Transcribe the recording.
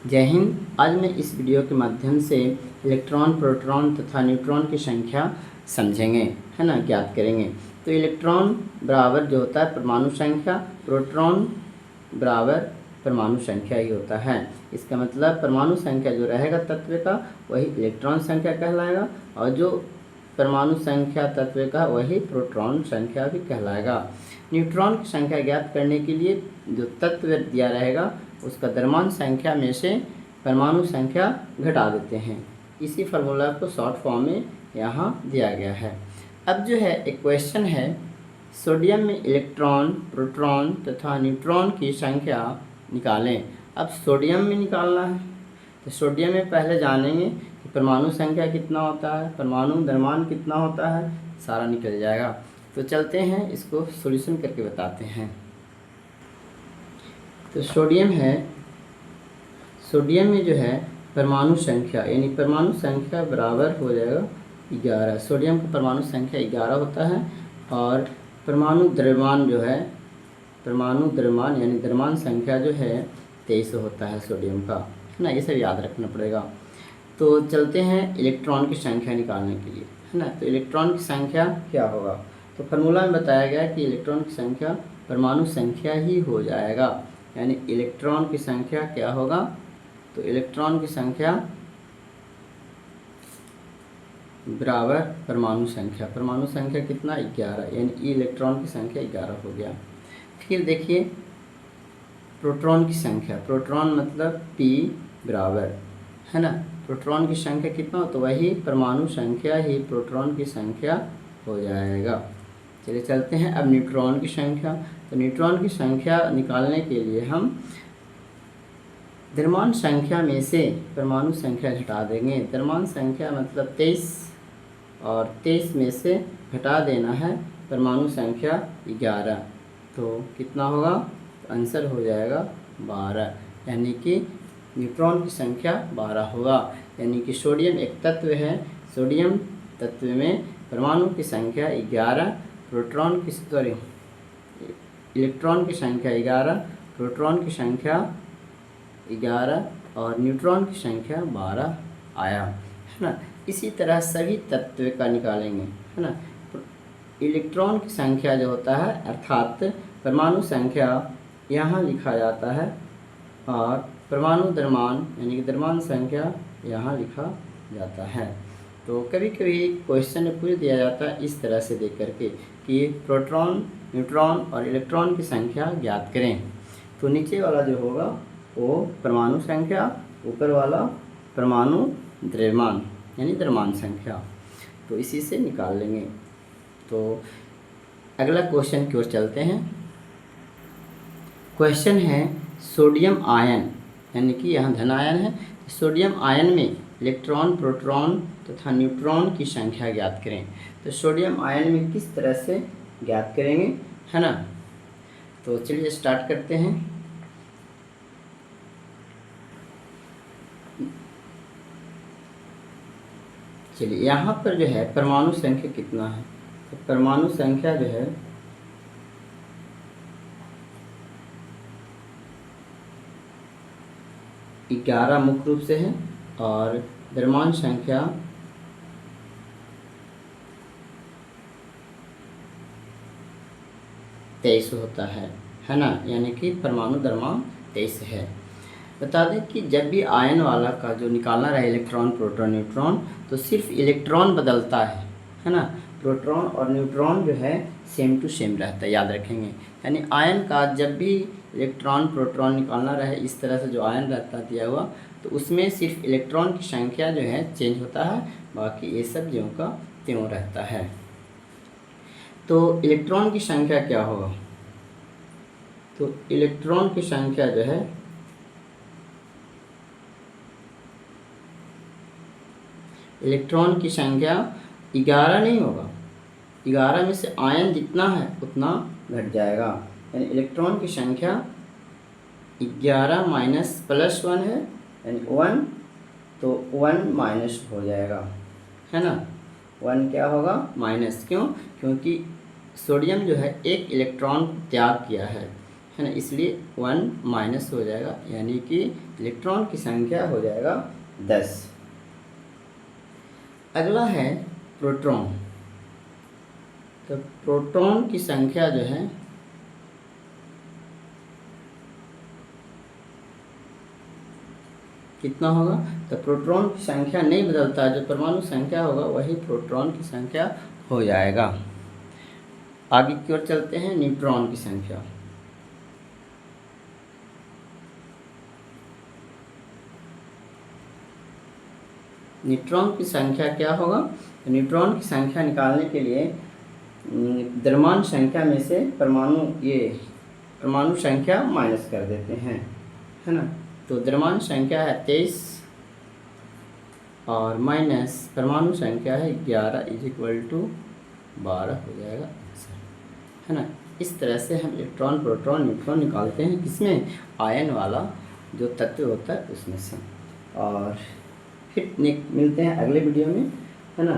जय हिंद। आज मैं इस वीडियो के माध्यम से इलेक्ट्रॉन, प्रोटॉन तथा न्यूट्रॉन की संख्या समझेंगे, है ना, ज्ञात करेंगे। तो इलेक्ट्रॉन बराबर जो होता है परमाणु संख्या, प्रोटॉन बराबर परमाणु संख्या ही होता है। इसका मतलब परमाणु संख्या जो रहेगा तत्व का वही इलेक्ट्रॉन संख्या कहलाएगा, और जो परमाणु संख्या तत्व का वही प्रोटॉन संख्या भी कहलाएगा। न्यूट्रॉन की संख्या ज्ञात करने के लिए जो तत्व दिया रहेगा उसका द्रव्यमान संख्या में से परमाणु संख्या घटा देते हैं। इसी फार्मूला को शॉर्ट फॉर्म में यहाँ दिया गया है। अब जो है एक क्वेश्चन है, सोडियम में इलेक्ट्रॉन, प्रोटॉन तथा न्यूट्रॉन की संख्या निकालें। अब सोडियम में निकालना है तो सोडियम में पहले जानेंगे कि परमाणु संख्या कितना होता है, परमाणु द्रव्यमान कितना होता है, सारा निकल जाएगा। तो चलते हैं इसको सॉल्यूशन करके बताते हैं। तो सोडियम है, सोडियम में जो है परमाणु संख्या यानी परमाणु संख्या बराबर हो जाएगा 11। सोडियम का परमाणु संख्या 11 होता है और परमाणु द्रव्यमान जो है, परमाणु द्रव्यमान यानी द्रव्यमान संख्या जो है 23 होता है सोडियम का, है ना। ये सब याद रखना पड़ेगा। तो चलते हैं इलेक्ट्रॉन की संख्या निकालने के लिए, है ना। तो इलेक्ट्रॉन की संख्या क्या होगा, तो फार्मूला में बताया गया कि इलेक्ट्रॉन की संख्या परमाणु संख्या ही हो जाएगा, यानी इलेक्ट्रॉन की संख्या क्या होगा, तो इलेक्ट्रॉन की संख्या बराबर परमाणु संख्या। परमाणु संख्या कितना 11, यानी इलेक्ट्रॉन की संख्या 11 हो गया। फिर देखिए प्रोटॉन की संख्या, प्रोटॉन मतलब P बराबर, है ना, प्रोटॉन की संख्या कितना हो तो वही परमाणु संख्या ही प्रोटॉन की संख्या हो जाएगा। चलिए चलते हैं अब न्यूट्रॉन की संख्या। तो न्यूट्रॉन की संख्या निकालने के लिए हम द्रव्यमान संख्या में से परमाणु संख्या घटा देंगे। द्रव्यमान संख्या मतलब 23 और 23 में से घटा देना है परमाणु संख्या 11। तो कितना होगा, तो आंसर हो जाएगा 12, यानी कि न्यूट्रॉन की संख्या 12 होगा। यानी कि सोडियम एक तत्व है, सोडियम तत्व में परमाणु की संख्या 11, प्रोटॉन की इलेक्ट्रॉन की संख्या 11, प्रोटॉन की संख्या 11 और न्यूट्रॉन की संख्या 12 आया, है ना। इसी तरह सभी तत्व का निकालेंगे, है ना। इलेक्ट्रॉन की संख्या जो होता है अर्थात परमाणु संख्या यहाँ लिखा जाता है और परमाणु द्रव्यमान यानी कि द्रव्यमान संख्या यहाँ लिखा जाता है। तो कभी कभी क्वेश्चन में पूछ दिया जाता है इस तरह से देख करके कि प्रोटॉन, न्यूट्रॉन और इलेक्ट्रॉन की संख्या ज्ञात करें। तो नीचे वाला जो होगा वो परमाणु संख्या, ऊपर वाला परमाणु द्रव्यमान यानी द्रव्यमान संख्या, तो इसी से निकाल लेंगे। तो अगला क्वेश्चन की ओर चलते हैं। क्वेश्चन है सोडियम आयन, यानी कि यहाँ धन आयन है, सोडियम आयन में इलेक्ट्रॉन, प्रोटॉन तथा न्यूट्रॉन की संख्या ज्ञात करें। तो सोडियम आयन में किस तरह से ज्ञात करेंगे, है ना। तो चलिए स्टार्ट करते हैं। चलिए यहाँ पर जो है परमाणु संख्या कितना है, तो परमाणु संख्या जो है 11 मुख्य रूप से है और द्रव्यमान संख्या 23 होता है ना, यानी कि परमाणु द्रव्यमान 23 है। बता दें कि जब भी आयन वाला का जो निकालना रहे इलेक्ट्रॉन, प्रोटॉन, न्यूट्रॉन, तो सिर्फ इलेक्ट्रॉन बदलता है ना। प्रोटॉन और न्यूट्रॉन जो है सेम टू सेम रहता है, याद रखेंगे। यानी आयन का जब भी इलेक्ट्रॉन, प्रोटॉन निकालना रहे इस तरह से जो आयन रहता दिया हुआ, तो उसमें सिर्फ इलेक्ट्रॉन की संख्या जो है चेंज होता है, बाकी ये सब ज्यों का त्यों रहता है। तो इलेक्ट्रॉन की संख्या क्या होगा, तो इलेक्ट्रॉन की संख्या जो है इलेक्ट्रॉन की संख्या 11 नहीं होगा, 11 में से आयन जितना है उतना घट जाएगा। यानी इलेक्ट्रॉन की संख्या 11 माइनस प्लस 1 है, यानी 1, तो 1 माइनस हो जाएगा, है ना। 1 क्या होगा, माइनस। क्यों, क्योंकि सोडियम जो है एक इलेक्ट्रॉन त्याग किया है है ना, इसलिए 1 माइनस हो जाएगा, यानी कि इलेक्ट्रॉन की संख्या हो जाएगा 10। अगला है प्रोटॉन। तो प्रोटॉन की संख्या जो है कितना होगा, तो प्रोटॉन की संख्या नहीं बदलता, जो परमाणु संख्या होगा वही प्रोटॉन की संख्या हो जाएगा। आगे की ओर चलते हैं, न्यूट्रॉन की संख्या। न्यूट्रॉन की संख्या क्या होगा, तो न्यूट्रॉन की संख्या निकालने के लिए द्रव्यमान संख्या में से परमाणु संख्या माइनस कर देते हैं, है ना। तो द्रव्यमान संख्या है 23 और माइनस परमाणु संख्या है 11 = 12 हो जाएगा आंसर, है ना। इस तरह से हम इलेक्ट्रॉन, प्रोटॉन, न्यूट्रॉन निकालते हैं, किसमें, आयन वाला जो तत्व होता है उसमें से। और फिर मिलते हैं अगले वीडियो में, है ना।